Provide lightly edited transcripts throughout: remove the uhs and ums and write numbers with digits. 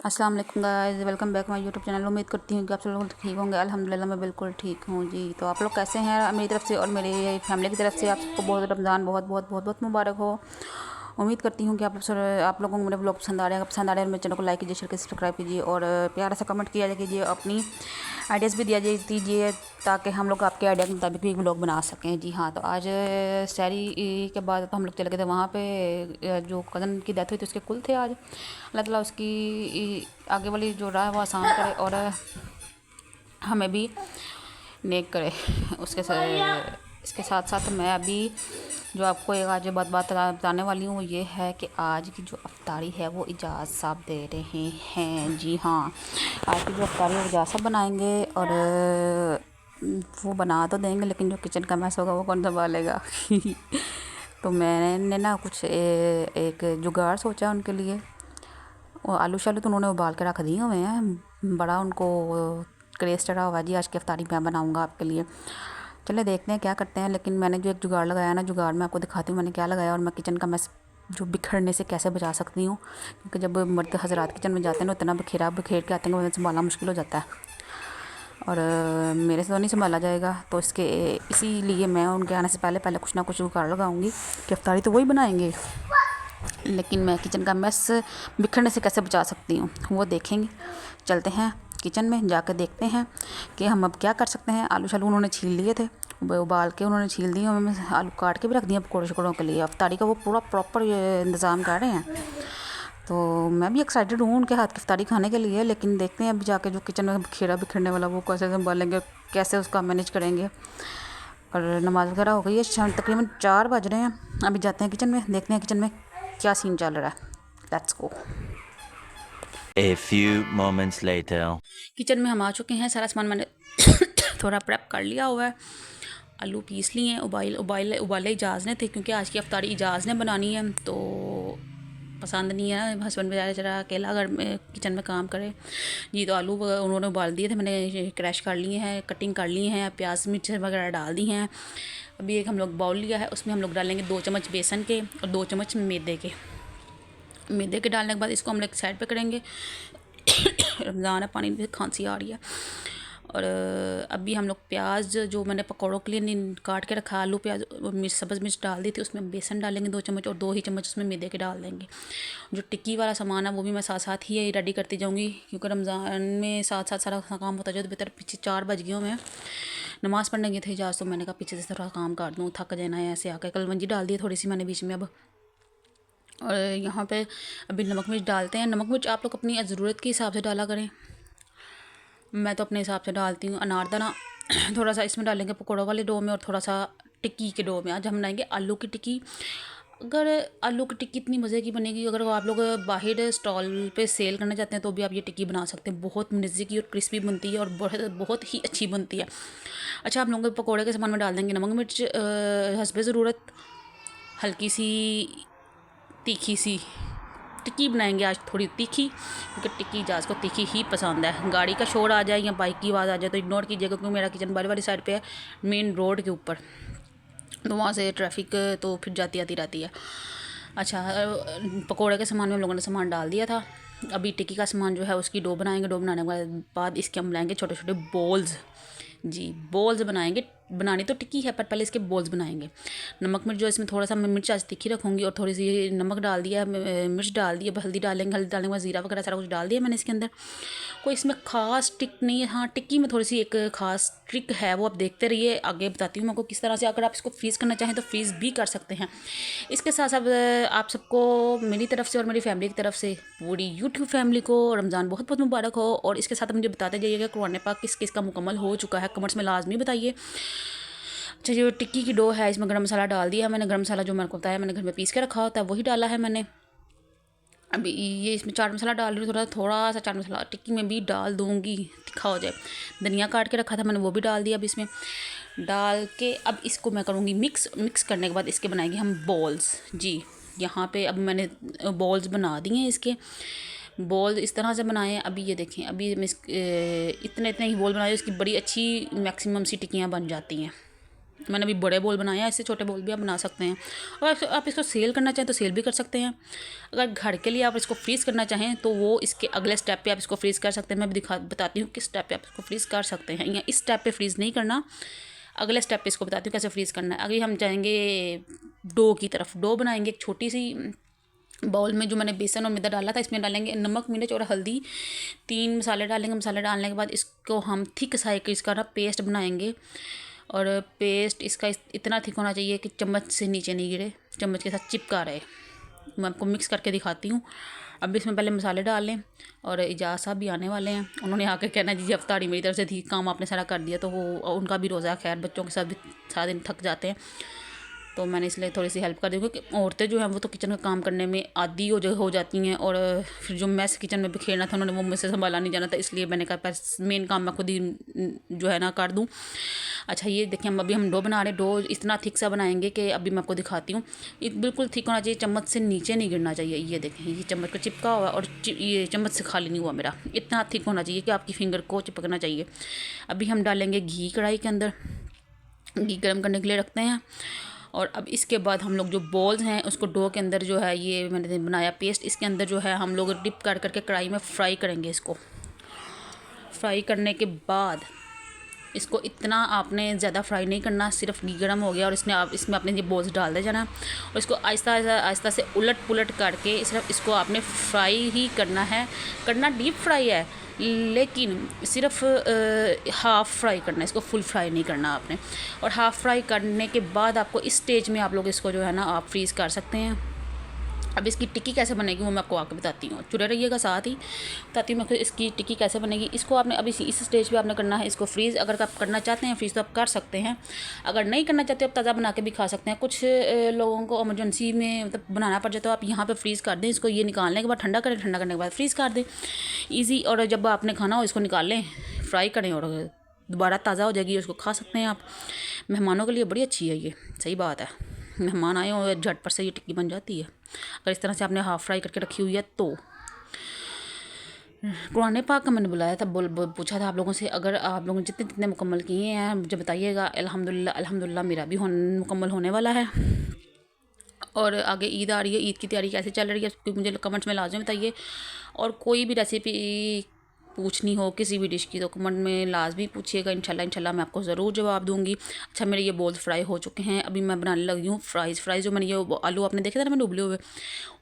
अस्सलाम वालेकुम guys, welcome back my YouTube channel. उम्मीद करती हूँ कि आप सब लोग ठीक होंगे। अल्हम्दुलिल्लाह मैं बिल्कुल ठीक हूँ जी। तो आप लोग कैसे हैं? मेरी तरफ से और मेरी फैमिली की तरफ से आप सबको बहुत रमज़ान बहुत बहुत बहुत बहुत मुबारक हो। उम्मीद करती हूँ कि आप लोगों को मेरे ब्लॉग पसंद आ रहे हैं। पसंद आ रहे हैं मेरे चैनल को लाइक कीजिए, शेयर कीजिए, सब्सक्राइब कीजिए और प्यारा सा कमेंट किया कीजिए। अपनी आइडियाज़ भी दिया दीजिए ताकि हम लोग आपके आइडिया के मुताबिक भी ब्लॉग बना सकें। जी हाँ, तो आज सहरी के बाद तो हम लोग चले गए थे वहाँ पे। जो कज़न की डेथ हुई थी उसके कुल थे आज। अल्लाह ताला उसकी आगे वाली जो राह है वो आसान करे और हमें भी नेक करे। इसके साथ साथ मैं अभी जो आपको एक आज बात बताने वाली हूँ वो ये है कि आज की जो अफ्तारी है वो इजाज़ साहब दे रहे हैं। जी हाँ, आज की जो अफ्तारी है वो इजाज़ साहब बनाएंगे और वो बना तो देंगे लेकिन जो किचन का मैस होगा वो कौन संभालेगा। तो मैंने ना कुछ एक जुगाड़ सोचा उनके लिए। और आलू शालू तो उन्होंने उबाल के रख दिए हुए हैं। बड़ा उनको क्रेज़ चढ़ा हुआ है जी आज की अफ्तारी मैं बनाऊंगा आपके लिए। चले देखते हैं क्या करते हैं। लेकिन मैंने जो एक जुगाड़ लगाया ना, जुगाड़ मैं आपको दिखाती हूँ मैंने क्या लगाया और मैं किचन का मैस जो बिखरने से कैसे बचा सकती हूँ। क्योंकि जब मर्द हज़रात किचन में जाते हैं ना इतना बिखेर के आते हैं कि संभालना मुश्किल हो जाता है और मेरे से तो नहीं संभाला जाएगा। तो इसीलिए मैं उनके आने से पहले कुछ ना कुछ जुगाड़ लगाऊंगी कि अफ्तारी तो वही बनाएंगे लेकिन मैं किचन का मैस बिखरने से कैसे बचा सकती हूँ वो देखेंगे। चलते हैं किचन में जाकर देखते हैं कि हम अब क्या कर सकते हैं। आलू शालू उन्होंने छील लिए थे, उबाल के उन्होंने छील दिए। आलू काट के भी रख दिए पकौड़े शकौड़ों के लिए। अफ्तारी का वो पूरा प्रॉपर इंतज़ाम कर रहे हैं। तो मैं भी एक्साइटेड हूँ उनके हाथ की अफ्तारी खाने के लिए। लेकिन देखते हैं अभी जाके जो किचन में बिखरने वाला वो कैसे संभालेंगे, कैसे उसका मैनेज करेंगे। और नमाज़ वगैरह हो गई है, शाम तकरीबन 4 बज रहे हैं। अभी जाते हैं किचन में, देखते हैं किचन में क्या सीन चल रहा है। Let's go. A few moments later. Kitchen में हम आ चुके हैं। सारा सामान मैंने थोड़ा प्रेप कर लिया हुआ है। आलू पीस लिए हैं। उबाले इजाज़ ने थे क्योंकि आज की अफ्तारी इजाज़ ने बनानी है तो पसंद नहीं है हस्बैंड बेचारे जरा अकेला घर में किचन में काम करे जी। तो आलू उन्होंने उबाल दिए थे, मैंने क्रैश कर लिए हैं, कटिंग कर ली हैं, प्याज मिर्च वगैरह डाल दी हैं। अभी एक हम लोग बाउल लिया है, उसमें हम लोग डालेंगे 2 चम्मच बेसन के और 2 चम्मच मैदे के डालने के बाद इसको हम लोग साइड पे करेंगे। रमज़ान है, पानी में खांसी आ रही है। और अभी हम लोग प्याज जो मैंने पकौड़ों के लिए काट के रखा, आलू प्याज सब्ज़ मिर्च डाल दी थी, उसमें बेसन डालेंगे 2 चम्मच और 2 ही चम्मच उसमें मैदे के डाल देंगे। जो टिक्की वाला सामान है वो भी मैं साथ साथ ही रेडी करती जाऊँगी क्योंकि रमज़ान में साथ साथ सारा काम होता जाए तो बेहतर। पीछे 4 बज गए मैं नमाज़ पढ़ने गए थे इजाज़, तो मैंने कहा पीछे से थोड़ा काम कर दूँ, थक जाना है ऐसे आकर। कलवंजी डाल दी थोड़ी सी मैंने बीच में अब। और यहाँ पे अभी नमक मिर्च डालते हैं। नमक मिर्च आप लोग अपनी ज़रूरत के हिसाब से डाला करें, मैं तो अपने हिसाब से डालती हूँ। अनारदाना थोड़ा सा इसमें डालेंगे पकौड़ों वाले डो में और थोड़ा सा टिक्की के डो में। आज हम बनाएंगे आलू की टिक्की। अगर आलू की टिक्की इतनी मज़े की बनेगी, अगर आप लोग बाहर स्टॉल पे सेल करना चाहते हैं तो भी आप ये टिक्की बना सकते हैं। बहुत मज़े की और क्रिस्पी बनती है और बहुत ही अच्छी बनती है। अच्छा, आप लोगों के पकौड़े के सामान में डाल देंगे नमक मिर्च हस्बे ज़रूरत, हल्की सी तीखी सी टिक्की बनाएंगे आज, थोड़ी तीखी क्योंकि टिक्की इजाज़ को तीखी ही पसंद है। गाड़ी का शोर आ जाए या बाइक की आवाज़ आ जाए तो इग्नोर कीजिएगा क्योंकि मेरा किचन बारी वाली साइड पे है, मेन रोड के ऊपर, तो वहाँ से ट्रैफिक तो फिर जाती आती रहती है। अच्छा, पकोड़े के सामान में हम लोगों ने सामान डाल दिया था। अभी टिक्की का सामान जो है उसकी डो बनाएंगे। डो बनाने के बाद इसके हम बनाएंगे छोटे छोटे बॉल्स। जी, बॉल्स बनाएंगे। बनानी तो टिक्की है पर पहले इसके बॉल्स बनाएंगे। नमक मिर्च जो इसमें थोड़ा सा मैं मिर्च आज तीखी रखूँगी और थोड़ी सी नमक डाल दिया, मिर्च डाल दिया, हल्दी डालेंगे, हल्दी डालने के बाद ज़ीरा वगैरह सारा कुछ डाल दिया मैंने इसके अंदर। कोई इसमें ख़ास ट्रिक नहीं है। हाँ, टिक्की में थोड़ी सी एक ख़ास ट्रिक है, वो आप देखते रहिए, आगे बताती हूँ मैं आपको किस तरह से। अगर आप इसको फ्रीज़ करना चाहें तो फ्रीज़ भी कर सकते हैं। इसके साथ साथ आप सबको मेरी तरफ से और मेरी फैमिली की तरफ से, पूरी यूट्यूब फैमिली को रमज़ान बहुत बहुत मुबारक हो। और इसके साथ मुझे बताते जाइएगा कुरान पाक किस किस का मुकम्मल हो चुका है, कमेंट्स में लाजमी बताइए। अच्छा, जो टिक्की की डो है इसमें गरम मसाला डाल दिया मैंने। गरम मसाला जो मेरे को बताया मैंने घर में पीस के रखा होता है वही डाला है मैंने। अभी ये इसमें चाट मसाला डाल रही हूँ, थोड़ा सा चाट मसाला टिक्की में भी डाल दूँगी, तीखा हो जाए। धनिया काट के रखा था मैंने वो भी डाल दिया। अब इसमें डाल के अब इसको मैं करूँगी मिक्स करने के बाद इसके बनाएंगे हम बॉल्स। जी, यहाँ पे अब मैंने बॉल्स बना दिए हैं। इसके बॉल इस तरह से बनाए हैं। अभी ये देखें, अभी मैं इतने इतने ही बॉल बनाए, इसकी बड़ी अच्छी मैक्सिमम सी टिक्कियाँ बन जाती हैं। मैंने अभी बड़े बोल बनाए हैं, इससे छोटे बोल भी आप बना सकते हैं। और आप इसको सेल करना चाहें तो सेल भी कर सकते हैं। अगर घर के लिए आप इसको फ्रीज़ करना चाहें तो वो इसके अगले स्टेप पे आप इसको फ्रीज़ कर सकते हैं। मैं बताती हूँ किस स्टेप पे आप इसको फ्रीज़ कर सकते हैं, या इस स्टेप पे फ्रीज़ नहीं करना, अगले स्टेप पे इसको बताती हूँ कैसे फ्रीज़ करना है। अभी हम जाएंगे डो की तरफ। डो बनाएंगे एक छोटी सी बाउल में, जो मैंने बेसन और मैदा डाला था इसमें डालेंगे नमक, मिर्च और हल्दी, 3 मसाले डालेंगे। मसाले डालने के बाद इसको हम थिक सा इसका ना पेस्ट बनाएंगे। और पेस्ट इसका इतना थिक होना चाहिए कि चम्मच से नीचे नहीं गिरे, चम्मच के साथ चिपका रहे। मैं आपको मिक्स करके दिखाती हूँ। अब इसमें पहले मसाले डाल लें। और इजाज़ साहब भी आने वाले हैं, उन्होंने आके कहना जी अफ्तारी मेरी तरफ से थी, काम आपने सारा कर दिया। तो वो उनका भी रोज़ा, खैर बच्चों के साथ भी सारा दिन थक जाते हैं, तो मैंने इसलिए थोड़ी सी हेल्प कर दी। क्योंकि औरतें जो हैं वो तो किचन का काम करने में आदी हो जाती हैं, और फिर जो मैस किचन में बिखेरना था उन्होंने वो मुझसे संभाला नहीं जाना था, इसलिए मैंने कहा मेन काम मैं खुद ही जो है ना कर दूँ। अच्छा ये देखिए, अभी हम डो बना रहे हैं। डो इतना थिक सा बनाएंगे कि अभी मैं आपको दिखाती हूँ। ये बिल्कुल थिक होना चाहिए, चम्मच से नीचे नहीं गिरना चाहिए। ये देखें, ये चम्मच को चिपका हुआ और ये चम्मच से खाली नहीं हुआ मेरा। इतना थिक होना चाहिए कि आपकी फिंगर को चिपकना चाहिए। अभी हम डालेंगे घी कढ़ाई के अंदर, घी गर्म करने के लिए रखते हैं। और अब इसके बाद हम लोग जो बॉल्स हैं उसको डो के अंदर जो है ये मैंने बनाया पेस्ट, इसके अंदर जो है हम लोग डिप कर करके कढ़ाई में फ्राई करेंगे। इसको फ्राई करने के बाद इसको इतना आपने ज़्यादा फ्राई नहीं करना, सिर्फ घी गर्म हो गया और इसमें आपने ये बॉल्स डाल दे जाना। और इसको आहिस्ता से उलट पुलट करके सिर्फ इसको आपने फ्राई ही करना है। करना डीप फ्राई है, लेकिन सिर्फ हाफ़ फ्राई करना है, इसको फुल फ्राई नहीं करना आपने। और हाफ़ फ्राई करने के बाद आपको इस स्टेज में आप लोग इसको जो है ना आप फ्रीज़ कर सकते हैं। अब इसकी टिक्की कैसे बनेगी वो मैं आपको आके बताती हूँ, जुड़े रहिएगा साथ ही, बताती हूँ मैं इसकी टिक्की कैसे बनेगी। इसको आपने अभी इस स्टेज पे आपने करना है इसको फ्रीज़। अगर आप करना चाहते हैं फ्रीज़ तो आप कर सकते हैं, अगर नहीं करना चाहते आप ताज़ा बना के भी खा सकते हैं। कुछ लोगों को इमरजेंसी में मतलब बनाना पड़ जाए तो आप यहाँ पर फ्रीज़ कर दें इसको। ये निकालने के बाद ठंडा करें, ठंडा करने के बाद फ्रीज़ कर दें, ईजी। और जब आपने खाना हो इसको निकाल लें, फ्राई करें और दोबारा ताज़ा हो जाएगी, उसको खा सकते हैं आप। मेहमानों के लिए बड़ी अच्छी है ये, सही बात है। मेहमान आए और झटपट से ये टिक्की बन जाती है अगर इस तरह से आपने हाफ़ फ्राई करके रखी हुई है तो। कुरान पाक का मैंने बुलाया था, पूछा था आप लोगों से, अगर आप लोगों ने जितने मुकम्मल किए हैं मुझे बताइएगा। अल्हम्दुलिल्लाह मेरा भी मुकम्मल होने वाला है। और आगे ईद आ रही है, ईद की तैयारी कैसे चल रही है क्योंकि मुझे कमेंट्स में लाजमी बताइए। और कोई भी रेसिपी पूछनी हो किसी भी डिश की तो कमेंट में लाजमी पूछिएगा, इंशाल्लाह मैं आपको ज़रूर जवाब दूंगी। अच्छा मेरे ये बॉल्स फ्राई हो चुके हैं, अभी मैं बनाने लगी हूँ फ्राइज़। जो मैंने ये आलू आपने देखे थे ना मैंने उबले हुए,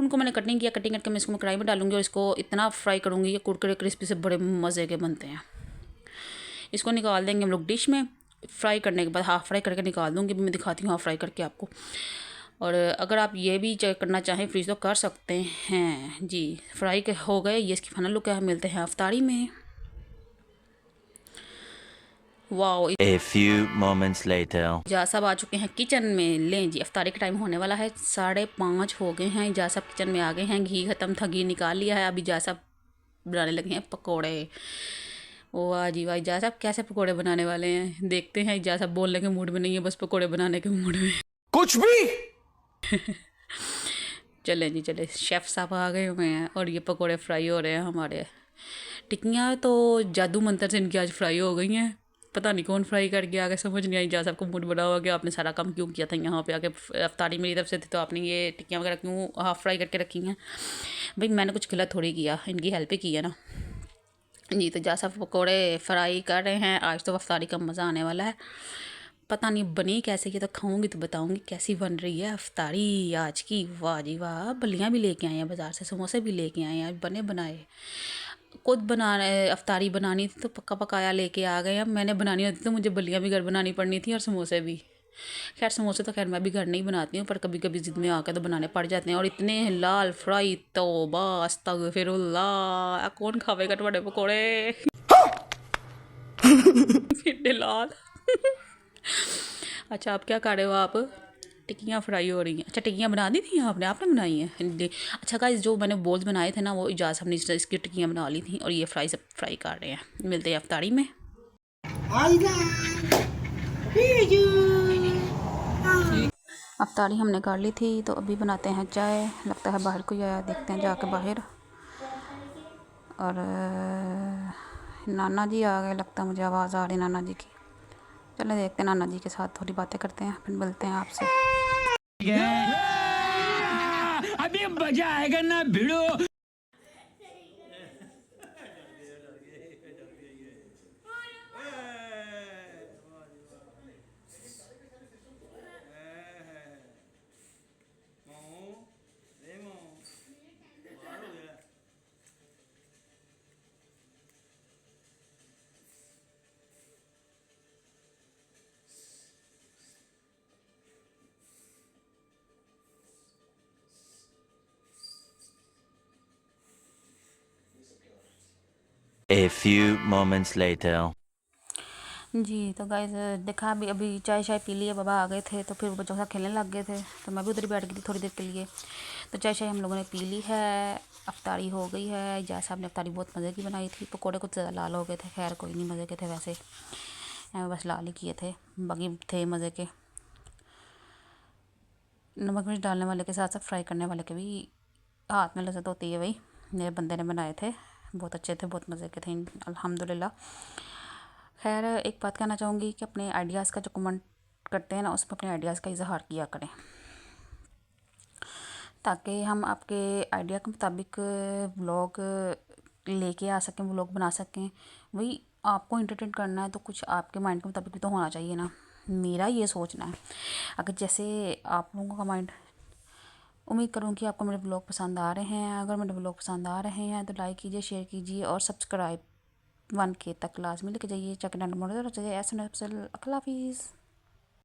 उनको मैंने कटिंग किया, कटिंग करके मैं इसको कढ़ाई में डालूंगी और इसको इतना फ्राई करूँगी, ये कुरकुरे क्रिस्पी से बड़े मज़े के बनते हैं। इसको निकाल देंगे हम लोग डिश में। फ्राई करने के बाद हाफ़ फ्राई करके निकाल दूँगी, मैं दिखाती हूँ हाफ़ फ्राई करके आपको। और अगर आप ये भी चेक करना चाहें फ्रीज तो कर सकते हैं जी। फ्राई के हो गए, ये इसकी फाइनल लुक है। मिलते हैं अफ्तारी में। Wow, A few moments later. Ejaz साहब आ चुके हैं किचन में। लें जी, अफ्तारी का टाइम होने वाला है, 5:30 हो गए हैं। इजाज़ साहब किचन में आ गए हैं, घी ख़त्म था, घी निकाल लिया है। अब इजाज़ साहब बनाने लगे हैं पकौड़े। वाह जी वाह, इजाज़ साहब कैसे पकौड़े बनाने वाले हैं देखते हैं। इजाज़ साहब बोलने के मूड में नहीं है, बस पकौड़े बनाने के मूड में कुछ भी। चले जी चले, शेफ़ साहब आ गए हुए हैं और ये पकोड़े फ्राई हो रहे हैं हमारे। टिक्कियाँ तो जादू मंत्र से इनकी आज फ्राई हो गई हैं, पता नहीं कौन फ्राई करके आ गए, समझ नहीं आई। जा सबको मूड बना हुआ कि आपने सारा काम क्यों किया था यहाँ पे आके, अफ्तारी मेरी तरफ से थी तो आपने ये टिक्कियाँ वगैरह क्यों हाफ़ फ्राई करके रखी हैं। भाई मैंने कुछ गलत थोड़ी किया, इनकी हेल्प ही की है ना जी। तो जा सब पकौड़े फ्राई कर रहे हैं। आज तो अफ्तारी का मज़ा आने वाला है। पता नहीं बनी कैसे, ये तो खाऊंगी तो बताऊंगी कैसी बन रही है अफ्तारी आज की। वाह जी वाह, बल्लियाँ भी लेके आए हैं बाज़ार से, समोसे भी लेके आए हैं, बने बनाए। खुद बना रहे अफ्तारी बनानी थी तो पक्का पकाया लेके आ गए। अब मैंने बनानी होती तो मुझे बल्लियाँ भी घर बनानी पड़नी थी और समोसे भी। खैर समोसे तो खैर मैं भी घर नहीं बनाती हूँ, पर कभी कभी ज़िद में आकर तो बनाने पड़ जाते हैं। और इतने लाल फ्राई, तौबा अस्तगफिरुल्लाह, कौन खावेगा तुम्हारे पकौड़े इतने लाल। अच्छा आप क्या कर रहे हो आप? टिक्कियाँ फ्राई हो रही हैं। अच्छा टिक्कियाँ बना दी थी आपने बनाई हैं। अच्छा गाइस, जो मैंने बोल्स बनाए थे ना वो इजाज़ हमने इसकी टिक्कियाँ बना ली थी और ये फ्राई कर रहे हैं। मिलते हैं अफ्तारी में। अफ्तारी हमने कर ली थी तो अभी बनाते हैं चाय। लगता है बाहर कोई आया, देखते हैं जाके बाहर। और नाना जी आ गए, लगता है मुझे आवाज़ आ रही नाना जी की। चले देखते हैं, नाना जी के साथ थोड़ी बातें करते हैं, फिर मिलते हैं आपसे। अभी मजा आएगा ना भिड़ो। A few moments later. जी तो गाइस देखा, अभी अभी चाय शाय पी लिया, बाबा आ गए थे तो फिर बच्चों के साथ खेलने लग गए थे, तो मैं भी उधर ही बैठ गई थी थोड़ी देर के लिए। तो चाय शाय हम लोगों ने पी ली है, अफ्तारी हो गई है। जैसा साहब ने अफ्तारी बहुत मज़े की बनाई थी, पकौड़े कुछ ज़्यादा लाल हो गए थे, खैर कोई नहीं, मज़े के थे वैसे, बस लाल ही किए थे, बाकी थे मज़े के। नमक मिर्च डालने वाले के साथ साथ फ्राई करने वाले के भी हाथ में लज़्ज़त होती है, वही मेरे बंदे ने बनाए थे, बहुत अच्छे थे, बहुत मज़े के थे अल्हम्दुलिल्लाह। खैर एक बात कहना चाहूँगी कि अपने आइडियाज़ का जो कमेंट करते हैं ना, उसमें अपने आइडियाज़ का इजहार किया करें, ताकि हम आपके आइडिया के मुताबिक व्लॉग लेके आ सकें, व्लॉग बना सकें। वही आपको इंटरटेन करना है तो कुछ आपके माइंड के मुताबिक भी तो होना चाहिए ना, मेरा ये सोचना है। अगर जैसे आप लोगों का माइंड, उम्मीद करूँ कि आपको मेरे ब्लॉग पसंद आ रहे हैं। अगर मेरे ब्लॉग पसंद आ रहे हैं तो लाइक कीजिए, शेयर कीजिए और सब्सक्राइब 1K तक लाजमी लेके जाइए। चैनल मोड़ चाहिए ऐसा। अल्लाह हाफिज़।